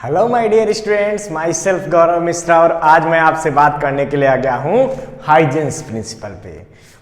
Hello my dear students, myself Gaurav Mishra और आज मैं आपसे बात करने के लिए आ गया हूँ हाइजेंस प्रिंसिपल पे।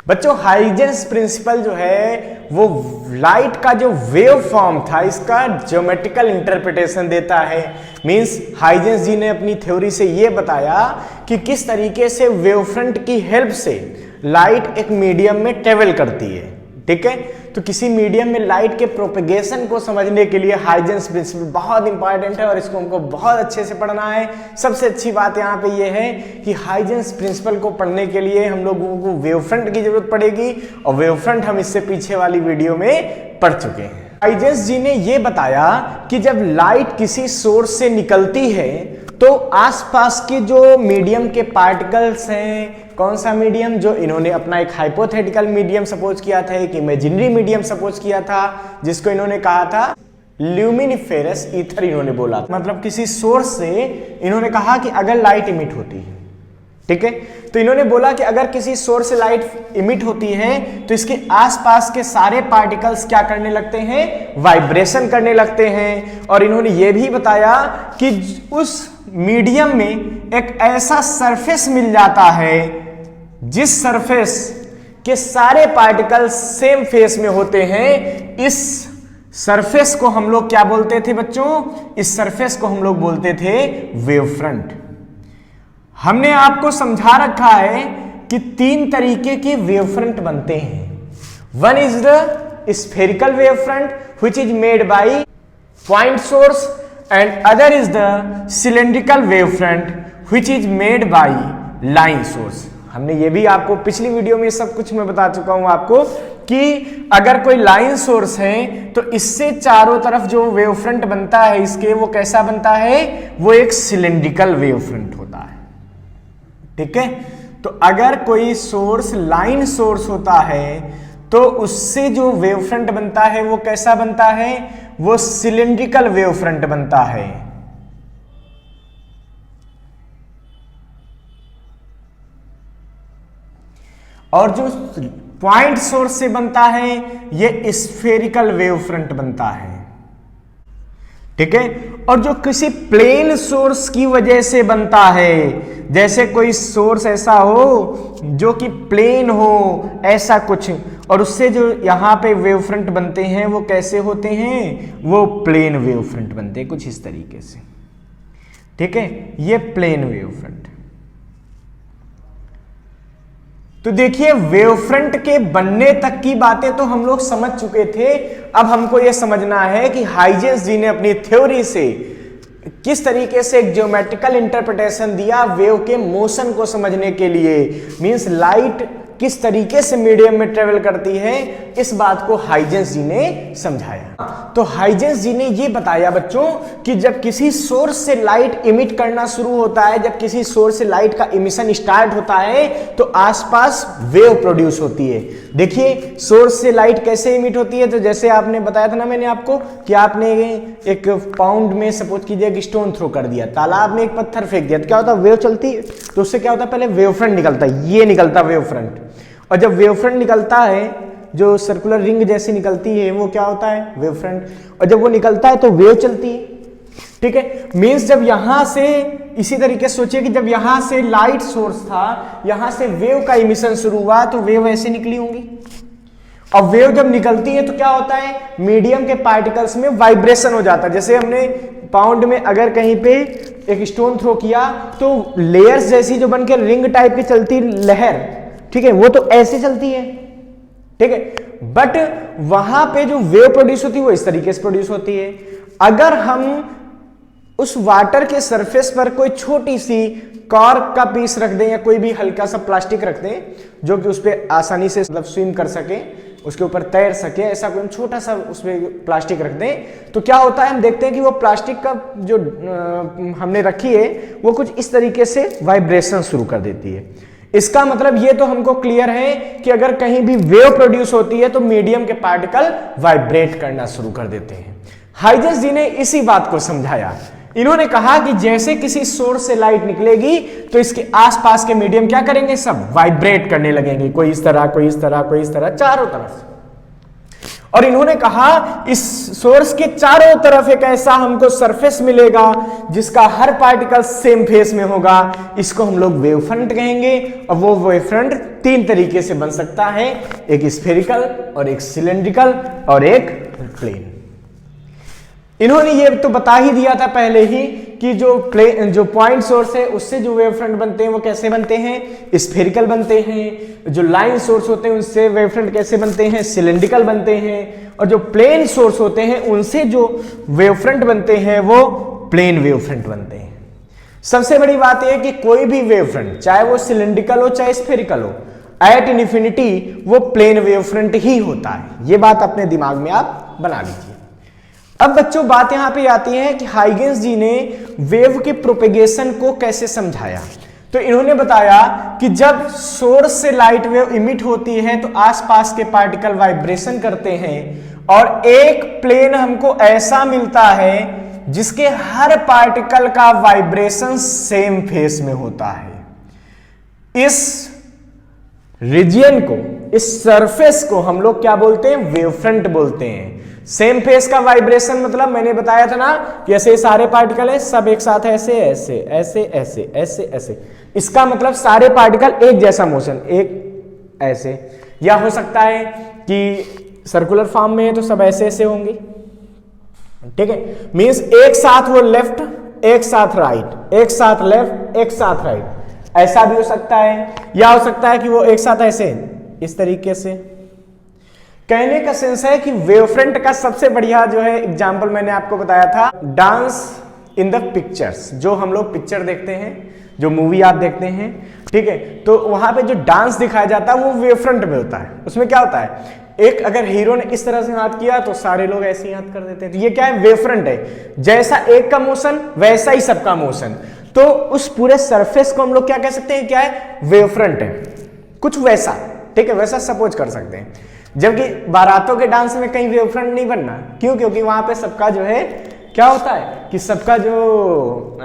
बच्चों, हाइजेंस प्रिंसिपल जो है वो लाइट का जो वेव फॉर्म था इसका ज्योमेट्रिकल इंटरप्रिटेशन देता है। मींस हाइजेंस जी ने अपनी थ्योरी से ये बताया कि किस तरीके से वेव फ्रंट की हेल्प से लाइट एक मीडियम में ट्रेवल करती है। ठीक है, तो किसी मीडियम में लाइट के प्रोपेगेशन को समझने के लिए हाइजेंस प्रिंसिपल बहुत इंपॉर्टेंट है और इसको हमको बहुत अच्छे से पढ़ना है। सबसे अच्छी बात यहाँ पे ये है कि हाइजेंस प्रिंसिपल को पढ़ने के लिए हम लोगों को वेव फ्रंट की जरूरत पड़ेगी और वेव फ्रंट हम इससे पीछे वाली वीडियो में पढ़ चुके हैं। हाइजेंस जी ने ये बताया कि जब लाइट किसी सोर्स से निकलती है तो आसपास के जो मीडियम के पार्टिकल्स हैं, कौन सा मीडियम, जो इन्होंने अपना एक हाइपोथेटिकल मीडियम सपोज किया था, एक इमेजिनरी मीडियम सपोज किया था जिसको इन्होंने कहा था ल्यूमिनिफेरस ईथर इन्होंने बोला था। मतलब किसी सोर्स से इन्होंने कहा कि अगर लाइट इमिट होती है, ठीक है, तो इन्होंने बोला कि अगर किसी सोर्स से लाइट इमिट होती है तो इसके आसपास के सारे पार्टिकल्स क्या करने लगते हैं, वाइब्रेशन करने लगते हैं। और इन्होंने ये भी बताया कि उस मीडियम में एक ऐसा सरफेस मिल जाता है जिस सरफेस के सारे पार्टिकल्स सेम फेस में होते हैं। इस सरफेस को हम लोग क्या बोलते थे बच्चों, इस सरफेस को हम लोग बोलते थे वेव फ्रंट। हमने आपको समझा रखा है कि तीन तरीके के वेव फ्रंट बनते हैं। One is the spherical wave front which is made by point source and other is the cylindrical wave front which is made by line source. हमने ये भी आपको पिछली वीडियो में सब कुछ मैं बता चुका हूं आपको कि अगर कोई लाइन सोर्स है तो इससे चारों तरफ जो वेव फ्रंट बनता है इसके, वो कैसा बनता है, वो एक सिलेंड्रिकल वेव फ्रंट होता है। ठीक है, तो अगर कोई सोर्स लाइन सोर्स होता है तो उससे जो वेव फ्रंट बनता है वो कैसा बनता है, वो सिलेंड्रिकल वेव फ्रंट बनता है। और जो पॉइंट सोर्स से बनता है ये स्फेरिकल वेव फ्रंट बनता है। ठीक है, और जो किसी प्लेन सोर्स की वजह से बनता है, जैसे कोई सोर्स ऐसा हो जो कि प्लेन हो ऐसा कुछ, और उससे जो यहां पे वेव फ्रंट बनते हैं वो कैसे होते हैं, वो प्लेन वेव फ्रंट बनते हैं कुछ इस तरीके से। ठीक है, ये प्लेन वेव फ्रंट। तो देखिए, वेव फ्रंट के बनने तक की बातें तो हम लोग समझ चुके थे। अब हमको यह समझना है कि हाइजेंस जी ने अपनी थ्योरी से किस तरीके से एक ज्योमेट्रिकल इंटरप्रिटेशन दिया वेव के मोशन को समझने के लिए। मींस लाइट किस तरीके से मीडियम में ट्रेवल करती है, इस बात को हाइजेंस जी ने समझाया। तो हाइजेंस जी ने ये बताया बच्चों कि जब किसी सोर्स से लाइट इमिट करना शुरू होता है, जब किसी सोर्स से लाइट का इमिशन स्टार्ट होता है तो आसपास वेव प्रोड्यूस होती है। देखिए, सोर्स से लाइट कैसे इमिट होती है, तो जैसे आपने बताया था ना मैंने आपको कि आपने एक पाउंड में सपोज कीजिए एक स्टोन थ्रो कर दिया, तालाब में एक पत्थर फेंक दिया, तो क्या होता है, वेव चलती है। तो उससे क्या होता है, पहले वेव फ्रंट निकलता है, ये निकलता वेव फ्रंट, और जब वेव फ्रंट निकलता है जो सर्कुलर रिंग जैसी निकलती है वो क्या होता है, वेव फ्रंट, और जब वो निकलता है तो वेव चलती है। ठीक है, मींस जब यहां से, इसी तरीके से सोचिए कि जब यहां से लाइट सोर्स था, यहां से वेव का इमिशन शुरू हुआ तो वेव ऐसे निकली होंगी, और वेव जब निकलती है तो क्या होता है, मीडियम के पार्टिकल्स में वाइब्रेशन हो जाता है। जैसे हमने पाउंड में अगर कहीं पे एक स्टोन थ्रो किया तो लेयर्स जैसी जो बनकर रिंग टाइप की चलती लहर, ठीक है, वो तो ऐसे चलती है। ठीक है, बट वहां पे जो वेव प्रोड्यूस होती है वो इस तरीके से प्रोड्यूस होती है। अगर हम उस वाटर के सरफेस पर कोई छोटी सी कॉर्क का पीस रख दें या कोई भी हल्का सा प्लास्टिक रख दें जो कि उस पर आसानी से मतलब स्विम कर सके, उसके ऊपर तैर सके, ऐसा कोई छोटा सा उसमें प्लास्टिक रख दें, तो क्या होता है, हम देखते हैं कि वो प्लास्टिक का जो हमने रखी है वो कुछ इस तरीके से वाइब्रेशन शुरू कर देती है। इसका मतलब ये तो हमको क्लियर है कि अगर कहीं भी वेव प्रोड्यूस होती है तो मीडियम के पार्टिकल वाइब्रेट करना शुरू कर देते हैं। हाइजेंस जी ने इसी बात को समझाया। इन्होंने कहा कि जैसे किसी सोर्स से लाइट निकलेगी तो इसके आसपास के मीडियम क्या करेंगे, सब वाइब्रेट करने लगेंगे, कोई इस तरह, कोई इस तरह, कोई इस तरह, चारों तरफ। और इन्होंने कहा इस सोर्स के चारों तरफ एक ऐसा हमको सरफेस मिलेगा जिसका हर पार्टिकल सेम फेस में होगा, इसको हम लोग वेव फ्रंट कहेंगे। और वो वेव फ्रंट तीन तरीके से बन सकता है, एक स्फेरिकल और एक सिलेंड्रिकल और एक प्लेन। इन्होंने ये तो बता ही दिया था पहले ही कि जो पॉइंट सोर्स है उससे जो वेव फ्रंट बनते हैं वो कैसे बनते हैं, स्फेरिकल बनते हैं। जो लाइन सोर्स होते हैं उनसे वेव फ्रंट कैसे बनते हैं, सिलेंड्रिकल बनते हैं। और जो प्लेन सोर्स होते हैं उनसे जो वेव फ्रंट बनते हैं वो प्लेन वेव फ्रंट बनते हैं। सबसे बड़ी बात यह है कि कोई भी वेव फ्रंट, चाहे वो सिलेंड्रिकल हो चाहे स्फेरिकल हो, एट इन्फिनिटी वो प्लेन वेव फ्रंट ही होता है। ये बात अपने दिमाग में आप बना लीजिए। अब बच्चों बात यहां पे आती है कि हाइगेंस जी ने वेव के प्रोपेगेशन को कैसे समझाया। तो इन्होंने बताया कि जब सोर्स से लाइट वेव इमिट होती है तो आसपास के पार्टिकल वाइब्रेशन करते हैं और एक प्लेन हमको ऐसा मिलता है जिसके हर पार्टिकल का वाइब्रेशन सेम फेस में होता है। इस रीजियन को, इस सरफेस को हम लोग क्या बोलते हैं, वेव फ्रंट बोलते हैं। सेम फेस का वाइब्रेशन मतलब मैंने बताया था ना कि ऐसे सारे पार्टिकल है, सब एक साथ ऐसे ऐसे ऐसे ऐसे ऐसे ऐसे, इसका मतलब सारे पार्टिकल एक जैसा मोशन, एक ऐसे, या हो सकता है कि सर्कुलर फॉर्म में है तो सब ऐसे ऐसे होंगे, ठीक है। मींस एक साथ वो लेफ्ट, एक साथ राइट, एक साथ लेफ्ट, एक साथ राइट, ऐसा भी हो सकता है। या हो सकता है कि वो एक साथ ऐसे इस तरीके से। कहने का सेंस है कि वेव फ्रंट का सबसे बढ़िया जो है एग्जाम्पल मैंने आपको बताया था, डांस इन द पिक्चर्स। जो हम लोग पिक्चर देखते हैं, जो मूवी आप देखते हैं, ठीक है, तो वहां पे जो डांस दिखाया जाता है वो वेव फ्रंट में होता है। उसमें क्या होता है, एक अगर हीरो ने इस तरह से हाथ किया तो सारे लोग ऐसे ही हाथ कर देते हैं, तो ये क्या है, वेव फ्रंट है। जैसा एक का मोशन वैसा ही सबका मोशन, तो उस पूरे सरफेस को हम लोग क्या कह सकते हैं, क्या है, वेव फ्रंट है, कुछ वैसा, ठीक है, वैसा सपोज कर सकते हैं। जबकि बारातों के डांस में कहीं वेव फ्रंट नहीं बनना, क्यों, क्योंकि वहां पे सबका जो है क्या होता है कि सबका जो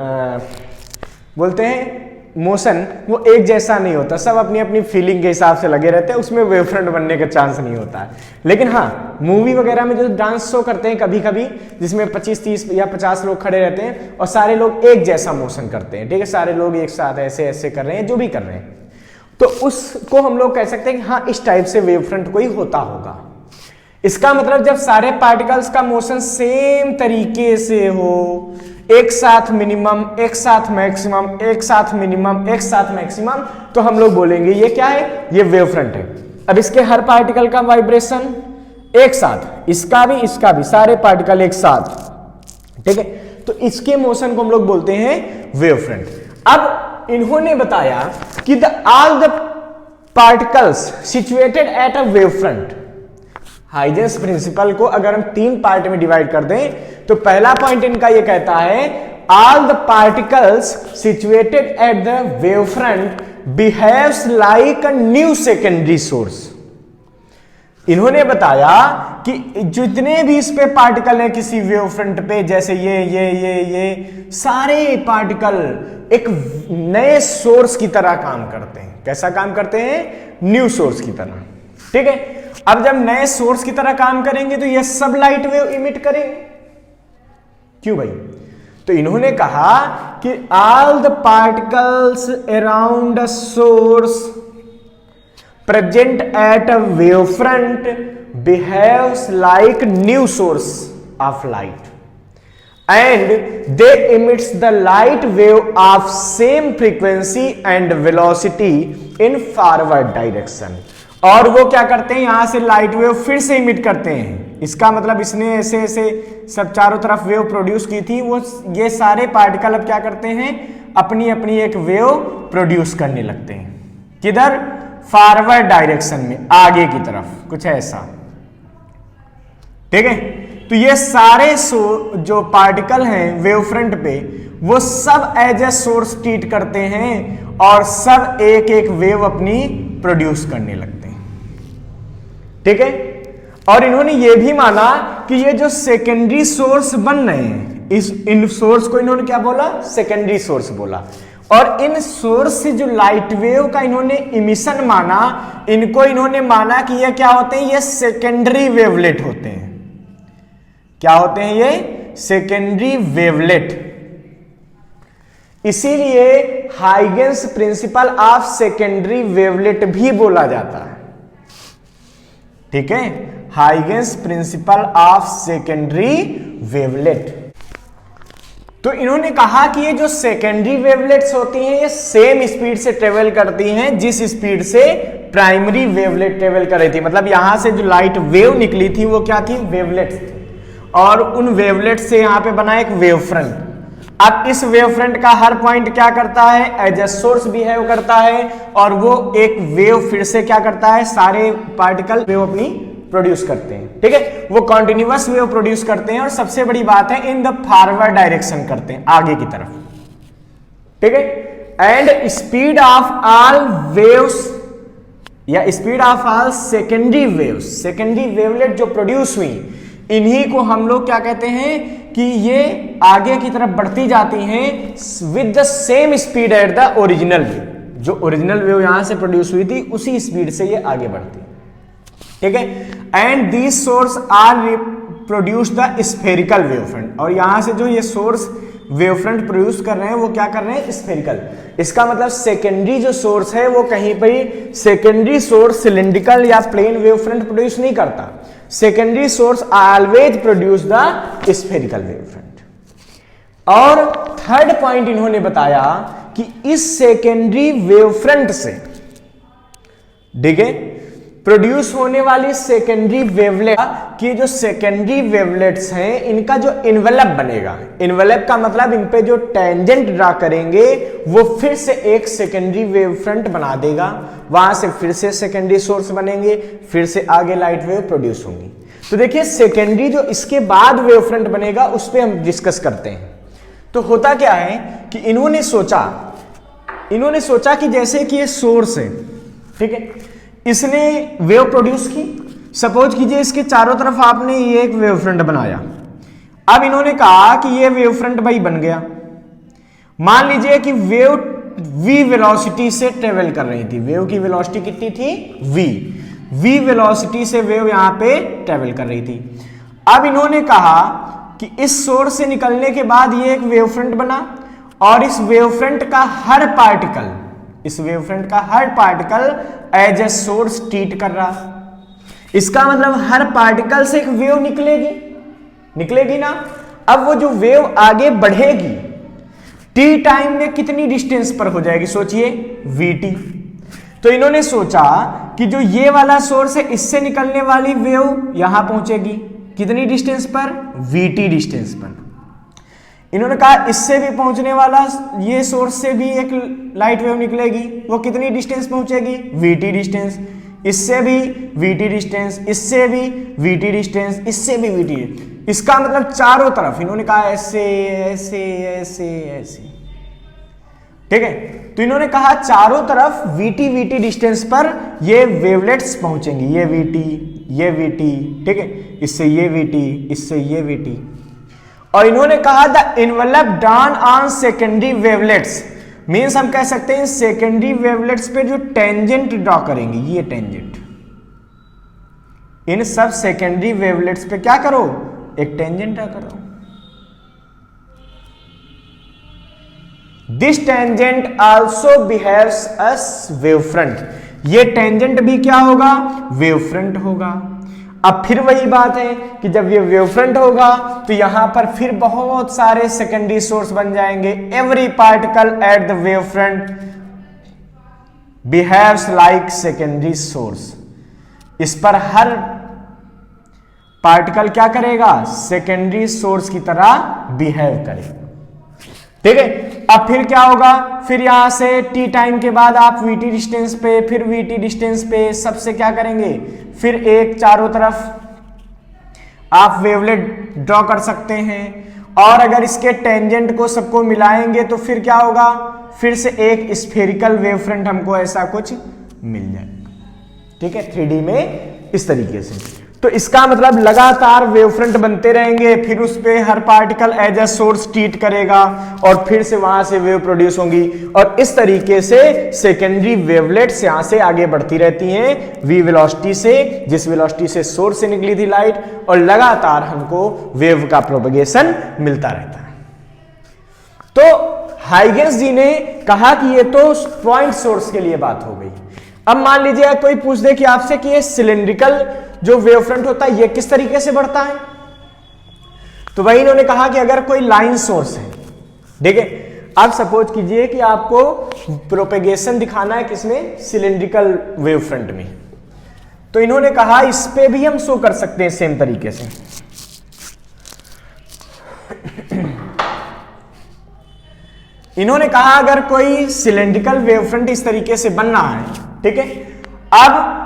बोलते हैं मोशन वो एक जैसा नहीं होता, सब अपनी अपनी फीलिंग के हिसाब से लगे रहते हैं, उसमें वेव फ्रंट बनने का चांस नहीं होता है। लेकिन हाँ, मूवी वगैरह में जो डांस शो करते हैं कभी कभी, जिसमें 25, 30 या 50 लोग खड़े रहते हैं और सारे लोग एक जैसा मोशन करते हैं, ठीक है, सारे लोग एक साथ ऐसे ऐसे कर रहे हैं, जो भी कर रहे हैं, तो उसको हम लोग कह सकते हैं कि हाँ इस टाइप से वेव फ्रंट कोई होता होगा। इसका मतलब जब सारे पार्टिकल्स का मोशन सेम तरीके से हो, एक साथ मिनिमम, एक साथ मैक्सिमम, एक साथ मिनिमम, एक साथ मैक्सिमम, तो हम लोग बोलेंगे ये क्या है, ये वेव फ्रंट है। अब इसके हर पार्टिकल का वाइब्रेशन एक साथ, इसका भी, सारे पार्टिकल एक साथ, ठीक है, तो इसके मोशन को हम लोग बोलते हैं वेव फ्रंट। अब इन्होंने बताया कि all the particles situated at a wave front. Huygens principle को अगर हम तीन पार्ट में डिवाइड कर दें तो पहला पॉइंट इनका ये कहता है all the particles situated at the wave front behaves like a new secondary source. इन्होंने बताया कि जितने भी इस पे पार्टिकल हैं किसी वेव फ्रंट पे, जैसे ये सारे पार्टिकल एक नए सोर्स की तरह काम करते हैं। कैसा काम करते हैं, न्यू सोर्स की तरह, ठीक है। अब जब नए सोर्स की तरह काम करेंगे तो ये सब लाइट वेव इमिट करेंगे, क्यों भाई, तो इन्होंने कहा कि all the particles around a source present at a wavefront behaves like new source of light and they emits the light wave of same frequency and velocity in forward direction। और वो क्या करते हैं, यहां से लाइट वेव फिर से emit करते हैं। इसका मतलब इसने ऐसे ऐसे सब चारों तरफ वेव प्रोड्यूस की थी, वो ये सारे पार्टिकल अब क्या करते हैं, अपनी अपनी एक वेव प्रोड्यूस करने लगते हैं। किधर, फॉरवर्ड डायरेक्शन में, आगे की तरफ, कुछ ऐसा, ठीक है। तो ये सारे जो पार्टिकल हैं वेव फ्रंट पे, वो सब एज ए सोर्स ट्रीट करते हैं और सब एक एक वेव अपनी प्रोड्यूस करने लगते हैं, ठीक है। और इन्होंने ये भी माना कि ये जो सेकेंडरी सोर्स बन रहे हैं, इन सोर्स को इन्होंने क्या बोला, सेकेंडरी सोर्स बोला। और इन सोर्स से जो लाइट वेव का इन्होंने इमिशन माना, इनको इन्होंने माना कि ये क्या होते हैं, ये सेकेंडरी वेवलेट होते हैं। क्या होते हैं ये? Secondary wavelet. इसीलिए Huygens principle of secondary wavelet भी बोला जाता है। ठीक है, Huygens principle of secondary wavelet. तो इन्होंने कहा कि ये जो सेकेंडरी वेवलेट्स होती हैं, ये सेम स्पीड से ट्रेवल करती हैं जिस स्पीड से प्राइमरी वेवलेट ट्रेवल कर रही थी। मतलब यहां से जो लाइट वेव निकली थी वो क्या थी? वेवलेट्स थी। और उन वेवलेट से यहां पे बना एक वेव फ्रंट। अब इस वेव फ्रंट का हर पॉइंट क्या करता है? एज ए सोर्स बिहेव करता है, और वो एक वेव फिर से क्या करता है? सारे पार्टिकल वेव अपनी प्रोड्यूस करते हैं। ठीक है, वो कॉन्टिन्यूअस वेव प्रोड्यूस करते हैं, और सबसे बड़ी बात है इन द फॉरवर्ड डायरेक्शन करते हैं, आगे की तरफ। ठीक है, and speed of all waves या speed of all secondary waves, secondary wavelet जो प्रोड्यूस हुई, इन्हीं को हम लोग क्या कहते हैं कि ये आगे की तरफ बढ़ती जाती हैं with the same speed at the original wave. जो ओरिजिनल वेव यहां से प्रोड्यूस हुई थी उसी स्पीड से ये आगे बढ़ती है। ठीक है, and these source are produce the spherical wave front. और यहां से जो ये सोर्स वेव फ्रंट प्रोड्यूस कर रहे हैं वो क्या कर रहे हैं? स्फेरिकल। इसका मतलब सेकेंडरी जो सोर्स है वो कहीं पर सेकेंडरी सोर्स सिलिंड्रिकल या प्लेन वेव फ्रंट प्रोड्यूस नहीं करता। Secondary source always produce the spherical wave front. और थर्ड पॉइंट इन्होंने बताया कि इस सेकेंडरी वेव फ्रंट से, ठीक है, प्रोड्यूस होने वाली सेकेंडरी वेवलेट की जो सेकेंडरी वेवलेट्स हैं, इनका जो इन्वेलप बनेगा, इन्वेलप का मतलब इन पे जो टेंजेंट ड्रा करेंगे वो फिर से एक सेकेंडरी वेव फ्रंट बना देगा। वहां से फिर से सेकेंडरी सोर्स बनेंगे, फिर से आगे लाइट वेव प्रोड्यूस होंगी। तो देखिए, सेकेंडरी जो इसके बाद वेव फ्रंट बनेगा उस पर हम डिस्कस करते हैं। तो होता क्या है कि इन्होंने सोचा कि जैसे कि ये सोर्स है, ठीक है, इसने वेव प्रोड्यूस की। सपोज कीजिए इसके चारों तरफ आपने ये एक वेव फ्रंट बनाया। अब इन्होंने कहा कि ये वेव फ्रंट भाई बन गया। मान लीजिए कि वेव v वेलोसिटी से ट्रेवल कर रही थी। वेव की वेलोसिटी कितनी थी? v वेलोसिटी से वेव यहां पे ट्रेवल कर रही थी। अब इन्होंने कहा कि इस सोर्स से निकलने के बाद ये एक वेव फ्रंट बना, और इस वेव फ्रंट का हर particle as a source treat कर रहा। इसका मतलब हर पार्टिकल से एक वेव निकलेगी ना। अब वो जो वेव आगे बढ़ेगी टी टाइम में कितनी डिस्टेंस पर हो जाएगी? सोचिए, vt। तो इन्होंने सोचा कि जो ये वाला सोर्स है, इससे निकलने वाली वेव यहां पहुंचेगी कितनी डिस्टेंस पर? vt डिस्टेंस पर। इन्होंने कहा इससे भी पहुंचने वाला ये सोर्स से भी एक लाइट वेव निकलेगी, वो कितनी डिस्टेंस पहुंचेगी? vt distance. इससे भी vt डिस्टेंस, इससे भी vt डिस्टेंस, इससे भी vt। इसका मतलब चारों तरफ इन्होंने कहा ऐसे ऐसे ऐसे ऐसे। ठीक है, तो इन्होंने कहा चारों तरफ vt डिस्टेंस पर ये वेवलेट्स पहुंचेंगी। ये vt, ठीक है, इससे ये vt, इससे ये vt। और इन्होंने कहा the envelope down on secondary wavelets, means हम कह सकते हैं सेकेंडरी वेवलेट्स पे जो टेंजेंट ड्रॉ करेंगे, ये टेंजेंट, इन सब सेकेंडरी वेवलेट्स पे क्या करो? एक टेंजेंट ड्रॉ करो। This tangent also behaves as wave front. ये टेंजेंट भी क्या होगा? वेव फ्रंट होगा। अब फिर वही बात है कि जब ये वेव फ्रंट होगा तो यहां पर फिर बहुत सारे सेकेंडरी सोर्स बन जाएंगे। Every particle at the wave front behaves like secondary source. इस पर हर पार्टिकल क्या करेगा? सेकेंडरी सोर्स की तरह बिहेव करेगा। ठीक है, अब फिर क्या होगा? फिर यहां से टी टाइम के बाद आप vt डिस्टेंस पे, फिर vt डिस्टेंस पे सबसे क्या करेंगे? फिर एक चारों तरफ आप वेवलेट ड्रॉ कर सकते हैं। और अगर इसके टेंजेंट को सबको मिलाएंगे तो फिर क्या होगा? फिर से एक स्फेरिकल वेव फ्रंट हमको ऐसा कुछ मिल जाएगा। ठीक है, 3D में इस तरीके से। तो इसका मतलब लगातार वेव फ्रंट बनते रहेंगे, फिर उस पे हर particle as a source treat करेगा और फिर से वहां से वेव प्रोड्यूस होंगी और इस तरीके से सेकेंडरी वेवलेट्स यहां से आगे बढ़ती रहती हैं v वेलोसिटी से, जिस वेलोसिटी से सोर्स से निकली थी लाइट, और लगातार हमको वेव का प्रोपगेशन मिलता रहता है। तो हाइगेंस जी ने कहा कि ये तो पॉइंट सोर्स के लिए बात हो गई। अब मान लीजिए कोई पूछ दे कि आपसे कि ये सिलिंड्रिकल जो वेव फ्रंट होता है ये किस तरीके से बढ़ता है, तो वही इन्होंने कहा कि अगर कोई लाइन सोर्स है, ठीक है, आप सपोज कीजिए कि आपको प्रोपेगेशन दिखाना है किसमें, सिलिंड्रिकल वेव फ्रंट में, तो इन्होंने कहा इस पे भी हम शो कर सकते हैं सेम तरीके से। इन्होंने कहा अगर कोई सिलिंड्रिकल वेव फ्रंट इस तरीके से बन रहा है, ठीक है, अब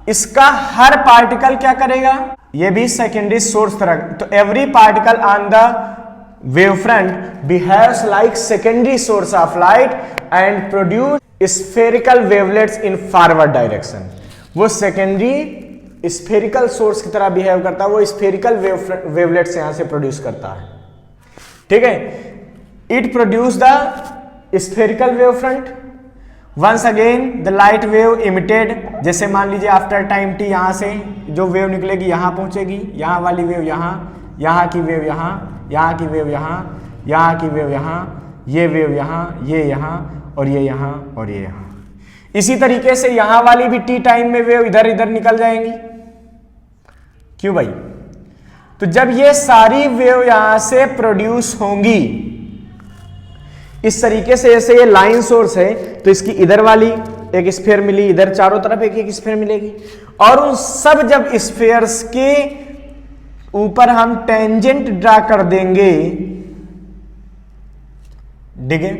इसका हर पार्टिकल क्या करेगा, ये भी सेकेंडरी सोर्स तरह, तो every particle on the wave front behaves like secondary source of light and produce spherical wavelets in forward direction. वो सेकेंडरी स्फेरिकल सोर्स की तरह बिहेव करता है, वो स्फेरिकल वेवलेट्स यहां से प्रोड्यूस करता है, ठीक है। It produce the spherical wave front. Once again the light wave emitted, जैसे मान लीजिए आफ्टर टाइम टी यहां से जो वेव निकलेगी यहां पहुंचेगी, यहां वाली वेव यहां, यहां की वेव यहां, यहां की वेव यहां, यहां की वेव यहां, ये वेव यहां, ये यहां और ये यहां और ये यहां। इसी तरीके से यहां वाली भी टी टाइम में वेव इधर इधर निकल जाएंगी। क्यों भाई? तो जब ये सारी वेव यहां से प्रोड्यूस होंगी इस तरीके से, जैसे ये लाइन सोर्स है तो इसकी इधर वाली एक स्फीयर मिली, इधर चारों तरफ एक एक स्फीयर मिलेगी, और उन सब जब स्फीयर्स के ऊपर हम टेंजेंट ड्रा कर देंगे, ठीक है,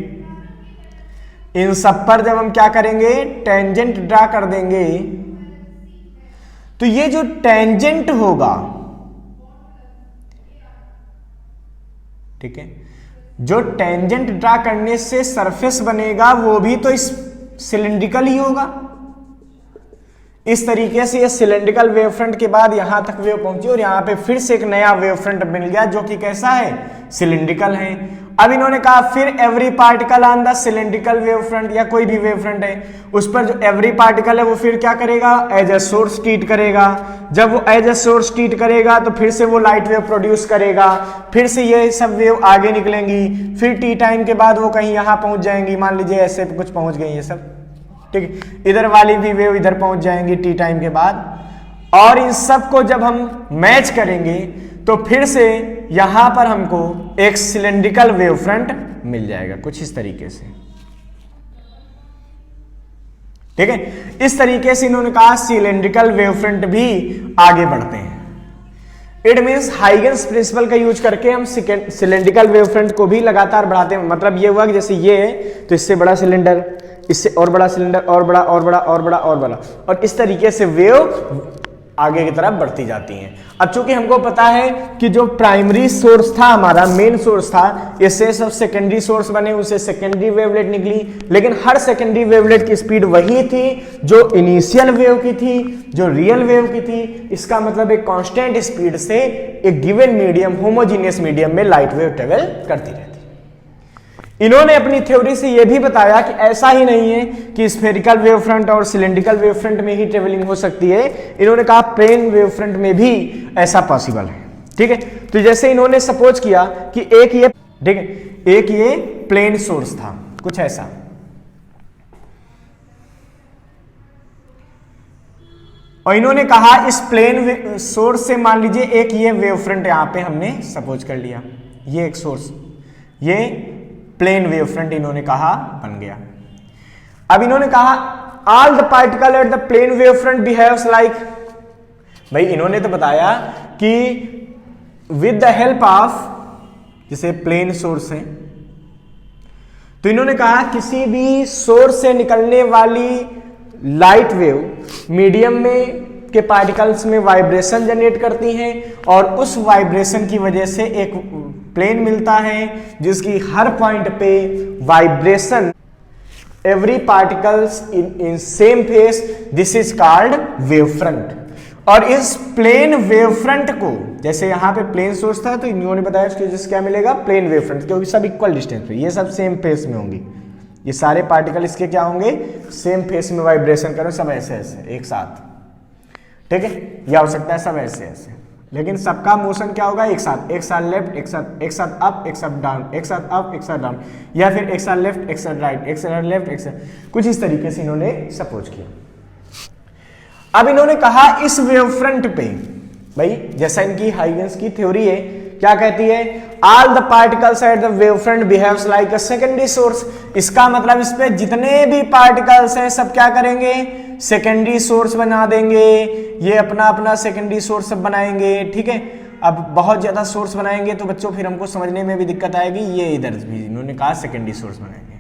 इन सब पर जब हम क्या करेंगे, टेंजेंट ड्रा कर देंगे, तो ये जो टेंजेंट होगा, ठीक है, जो टेंजेंट ड्रा करने से सरफेस बनेगा वो भी तो इस सिलिंड्रिकल ही होगा। इस तरीके से ये सिलिंड्रिकल वेव फ्रंट के बाद यहां तक वेव पहुंची और यहां पे फिर से एक नया वेव फ्रंट मिल गया जो कि कैसा है, सिलिंड्रिकल है। अब इन्होंने कहा फिर every particle on the cylindrical wave front, या कोई भी वेव फ्रंट है उस पर जो एवरी पार्टिकल है वो फिर क्या करेगा, एज ए सोर्स ट्रीट करेगा। जब वो एज ए सोर्स ट्रीट करेगा तो फिर से वो लाइट वेव प्रोड्यूस करेगा, फिर से ये सब वेव आगे निकलेंगी, फिर टी टाइम के बाद वो कहीं यहां पहुंच जाएंगी, मान लीजिए ऐसे कुछ पहुंच गई ये सब, ठीक है, इधर वाली भी वेव इधर पहुंच जाएंगी टी टाइम के बाद, और इन सब को जब हम मैच करेंगे तो फिर से यहां पर हमको एक सिलिंड्रिकल वेव फ्रंट मिल जाएगा कुछ इस तरीके से, ठीक है। इस तरीके से इन्होंने कहा सिलिंड्रिकल वेव फ्रंट भी आगे बढ़ते हैं। इट मीन्स हाइगेंस प्रिंसिपल का यूज करके हम सिलिंड्रिकल वेव फ्रंट को भी लगातार बढ़ाते हैं। मतलब ये हुआ कि जैसे ये है तो इससे बड़ा सिलेंडर, इससे और बड़ा सिलेंडर, और बड़ा और बड़ा और बड़ा और बड़ा, और इस तरीके से वेव आगे की तरफ बढ़ती जाती हैं। अब चूंकि हमको पता है कि जो प्राइमरी सोर्स था हमारा, मेन सोर्स था, इससे सब सेकेंडरी सोर्स बने, उसे सेकेंडरी वेवलेट निकली, लेकिन हर सेकेंडरी वेवलेट की स्पीड वही थी जो इनिशियल वेव की थी, जो रियल वेव की थी। इसका मतलब एक कांस्टेंट स्पीड से एक गिवन मीडियम, होमोजीनियस मीडियम में लाइट वेव ट्रेवल करती रहती। इन्होंने अपनी थ्योरी से यह भी बताया कि ऐसा ही नहीं है कि स्फेरिकल वेव फ्रंट और सिलिंड्रिकल वेव फ्रंट में ही ट्रेवलिंग हो सकती है। इन्होंने कहा प्लेन वेव फ्रंट में भी ऐसा पॉसिबल है, ठीक है। तो जैसे इन्होंने सपोज किया कि एक ये, ठीक है, एक ये प्लेन सोर्स था, कुछ ऐसा, और इन्होंने कहा इस प्लेन सोर्स से मान लीजिए एक ये वेव फ्रंट यहां पे हमने सपोज कर लिया, ये एक सोर्स, ये प्लेन वेव फ्रंट इन्होंने कहा बन गया। अब इन्होंने कहा all the particle at the plane wave front behaves like, भाई इन्होंने तो बताया कि विद द हेल्प ऑफ, जैसे प्लेन सोर्स है, तो इन्होंने कहा किसी भी सोर्स से निकलने वाली लाइट वेव मीडियम में के पार्टिकल्स में वाइब्रेशन जनरेट करती हैं, और उस वाइब्रेशन की वजह से एक प्लेन मिलता है जिसकी हर पॉइंट पे vibration, every particles in same face, this is called wave front. और इस प्लेन वेव फ्रंट को, जैसे यहाँ पे प्लेन सोर्स था तो इन्होंने बताया उसकी वजह से क्या मिलेगा, प्लेन वेव फ्रंट, क्योंकि सब इक्वल डिस्टेंस पे, ये सब सेम फेस में होंगी, ये सारे पार्टिकल इसके क्या होंगे, सेम फेस में वाइब्रेशन करो, सब ऐसे ऐसे एक साथ, ठीक है, या हो सकता है सब ऐसे ऐसे, लेकिन सबका मोशन क्या होगा, एक साथ लेफ्ट, एक साथ अप, एक साथ डाउन, एक साथ अप, एक साथ डाउन, या फिर एक साथ लेफ्ट, एक साथ राइट, एक साथ लेफ्ट, एक साथ, कुछ इस तरीके से इन्होंने सपोज किया। अब इन्होंने कहा इस वेव फ्रंट पे, भाई जैसा इनकी हाइगेंस की थ्योरी है, क्या कहती है, all the particles at the wave front behaves like a secondary source. इसका मतलब इस पे जितने भी पार्टिकल्स हैं सब क्या करेंगे, सेकेंडरी सोर्स बना देंगे, ये अपना अपना सेकेंडरी सोर्स सब बनाएंगे, ठीक है। अब बहुत ज्यादा सोर्स बनाएंगे तो बच्चों फिर हमको समझने में भी दिक्कत आएगी, ये इधर भी इन्होंने कहा सेकेंडरी सोर्स बनाएंगे,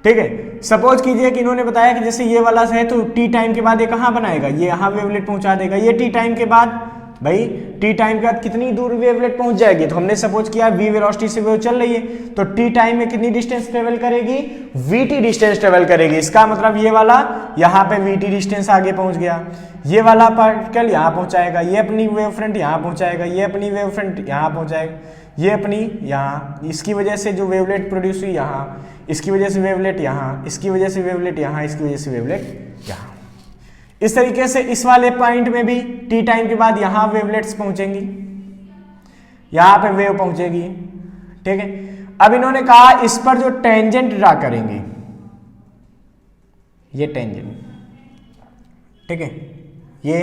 ठीक है। सपोज कीजिए कि इन्होंने बताया कि जैसे ये वाला है तो टी टाइम के बाद ये कहाँ बनाएगा, ये यहाँ वेवलेट पहुंचा देगा, ये टी टाइम के बाद, भाई टी टाइम के बाद कितनी दूर वेवलेट पहुंच जाएगी, तो हमने सपोज किया v वेलोसिटी से वेव चल रही है, तो टी टाइम में कितनी डिस्टेंस ट्रेवल करेगी, vt डिस्टेंस ट्रेवल करेगी। इसका मतलब ये वाला यहाँ पे vt डिस्टेंस आगे पहुंच गया, ये वाला पार्टिकल यहाँ पहुंचाएगा, ये अपनी वेव फ्रंट यहाँ पहुंचाएगा, ये अपनी वेव फ्रंट यहाँ पहुंचाएगा, ये अपनी यहाँ, इसकी वजह से जो वेवलेट प्रोड्यूस हुई यहाँ, इसकी वजह से वेवलेट यहाँ, इसकी वजह से वेवलेट यहाँ, इसकी वजह से वेवलेट यहाँ। इस तरीके से इस वाले पॉइंट में भी टी टाइम के बाद यहाँ वेवलेट्स पहुंचेंगी, यहाँ पे वेव पहुंचेगी, ठीक है। अब इन्होंने कहा इस पर जो टेंजेंट ड्रा करेंगे, ये टेंजेंट, ठीक है, ये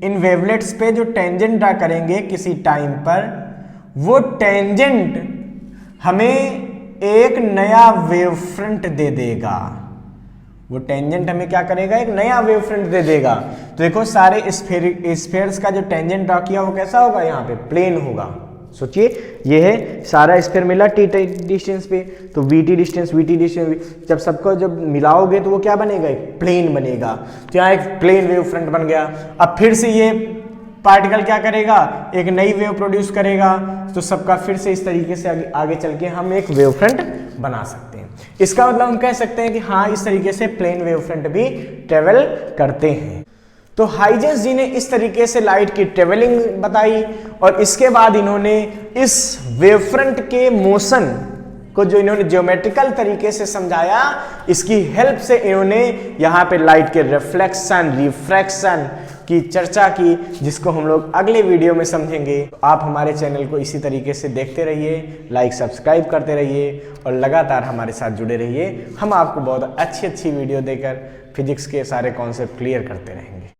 इन वेवलेट्स पे जो टेंजेंट ड्रा करेंगे किसी टाइम पर, वो टेंजेंट हमें एक नया वेव फ्रंट दे देगा, वो टेंजेंट हमें क्या करेगा, एक नया वेव फ्रंट दे देगा। तो देखो सारे स्फेयर्स का जो टेंजेंट ड्रा किया वो कैसा होगा, यहाँ पे प्लेन होगा। सोचिए ये है सारा स्फेयर मिला टी डिस्टेंस पे, तो वीटी डिस्टेंस, जब सबको जब मिलाओगे तो वो क्या बनेगा, एक प्लेन बनेगा। तो यहाँ एक प्लेन वेव फ्रंट बन गया। अब फिर से ये पार्टिकल क्या करेगा, एक नई वेव प्रोड्यूस करेगा, तो सबका फिर से इस तरीके से आगे चल के हम एक वेव फ्रंट बना सकते हैं। इसका मतलब हम कह सकते हैं कि हाँ, इस तरीके से प्लेन वेव फ्रंट भी ट्रेवल करते हैं। तो हाइजेंस जी ने इस तरीके से लाइट की ट्रेवलिंग बताई, और इसके बाद इन्होंने इस वेव फ्रंट के मोशन को जो इन्होंने ज्योमेट्रिकल तरीके से समझाया, इसकी हेल्प से इन्होंने यहाँ पे लाइट के रिफ्लेक्शन, रिफ्रैक्शन की चर्चा की, जिसको हम लोग अगले वीडियो में समझेंगे। तो आप हमारे चैनल को इसी तरीके से देखते रहिए, लाइक सब्सक्राइब करते रहिए और लगातार हमारे साथ जुड़े रहिए। हम आपको बहुत अच्छी वीडियो देकर फिजिक्स के सारे कॉन्सेप्ट क्लियर करते रहेंगे।